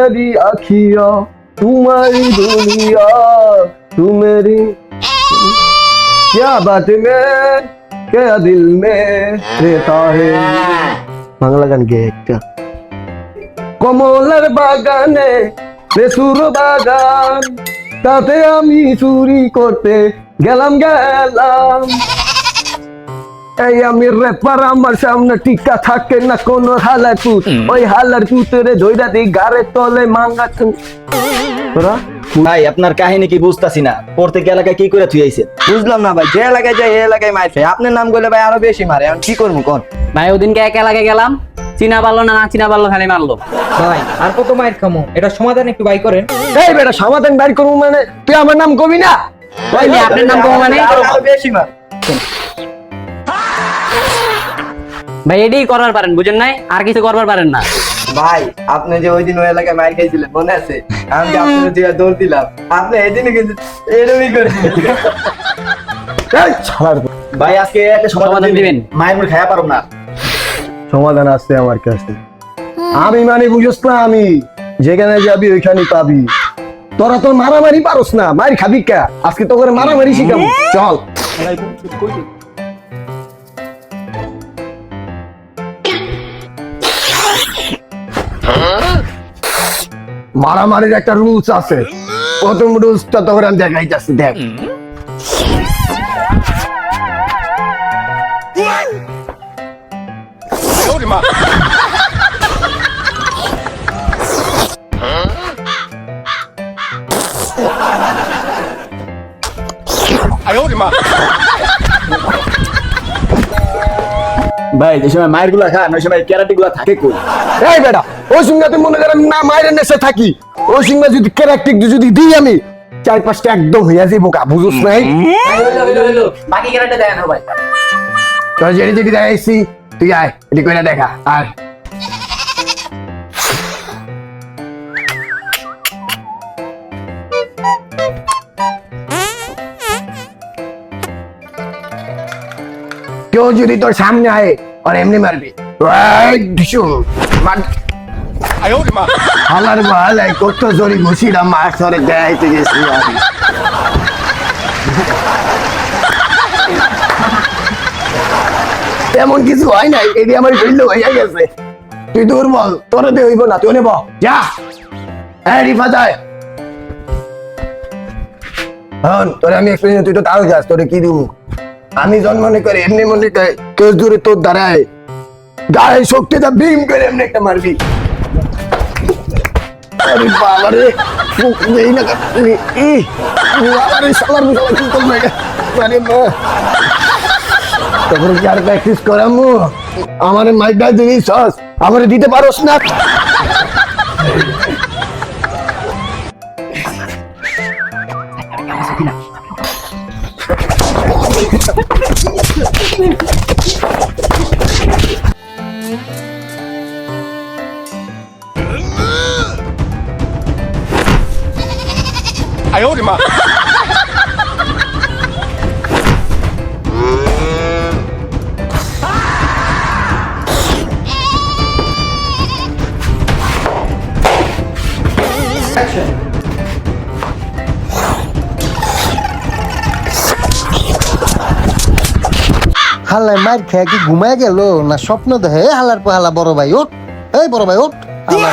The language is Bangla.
मेरी आँखियाँ तुम्हारी दुनिया तू मेरी क्या बात में क्या दिल में रहता है বাংলা গান গে একটা কমলার বাগানে বেসুর বাগান তাতে আমি চুরি করতে গেলাম এই আমি রেপার আমার সামনে টিকা থাকে না কোন হালার তুত ওই হালার তুতরে ধইরা দি গারে তলে মাঙ্গা তোরা ভাই আপনার কাহিনী কি বুঝতাছি না প্রত্যেক এলাকায় কি করে থুই আইছেন বুঝলাম না ভাই যে এলাকায় যাই এই এলাকায় মার খাই আপনার নাম বলে ভাই আরো বেশি মারে এখন কি করবো কোন ভাই ওদিনকে এক এলাকায় গেলাম চিনা পারলো না চিনা পারলো খালি মারলো ভাই আর কত মাইর খামো এটা সমাধান একটু বাই করেন এই বেটা সমাধান বাইর করবো মানে তুই আমার নাম কবি না ভাই আপনার নাম কম মানে আরো বেশি মার ভাই এটাই করবার পারেন বুঝেন নাই আর কিছু করবার পারেন না ভাই আপনি যে ওই দিন ওই এলাকায় মার খাইছিলেন মনে আছে আমি যে আপনার দিয়ে দৌড় দিলাম আপনি এদিনই কিন্তু এরকমই করেছিলেন এই ছাড় ভাই আজকে একটা সমাধান দিবেন মায়ের মুখ খায়া পারো না সমাধান আসছে আমার কাছে আমি মানে বুঝছ না আমি যেখানে যাবি ওইখানে পাবি তোরা তো মারামারি পারস না মার খাবি কে আজকে তো করে মারামারি শিখাবো চল মারামারির একটা রুলস আছে প্রথম রুলসটা তো করে আমি দেখাইতেছি দেখ ভাই যে সময় মায়ের গুলা খান ওই সময় ক্যারাটি গুলা থাকে কই এই বেটা ওই সঙ্গে তুই মনে করেন না মায়ের নেশে থাকি ওই সঙ্গে যদি ক্যারেক্টার যদি দিই আমি 4-5টা একদম হইয়া যাবো কা বুঝছ নাই বাকি কেরাটা দেন ভাই তো যেটি যেটি দেখাইছি তুই আয় এটি কইরা দেখা আর কেউ যদি তোর সামনে আয় আর এমনি মারবি হালার বহাল কত জোরি ঘুষিরা মার সরে দেখাইতে গেছি আমি এমন কিছু হয় নাই এটি আমার ফিল্ড হইয়া গেছে তুই দুর্বল তোর দিয়ে হইব না তুই নেব যা হ্যাঁ রিফা যায় হন তোরে আমি এক্সপ্লেন তুই তো তাও যাস তোরে কি দিব আমি জন্ম মনে করে এমনি মনে করে কেউ দূরে তোর দাঁড়ায় গায়ে শক্তিটা বিম করে এমনি একটা মারবি আরে বাবা রে এই না আরে শালার মুশালা কি করবে আরে মা তারপরে কি আর প্র্যাকটিস করামু আমার মাইকটা দিবি সস আমারে দিতে পারোস না হাল্লাই মার খেয়ে কি ঘুমায় গেল না স্বপ্ন দেখে হালার পর হালা বড় ভাই ওঠ এই বড় ভাই ওঠ হালা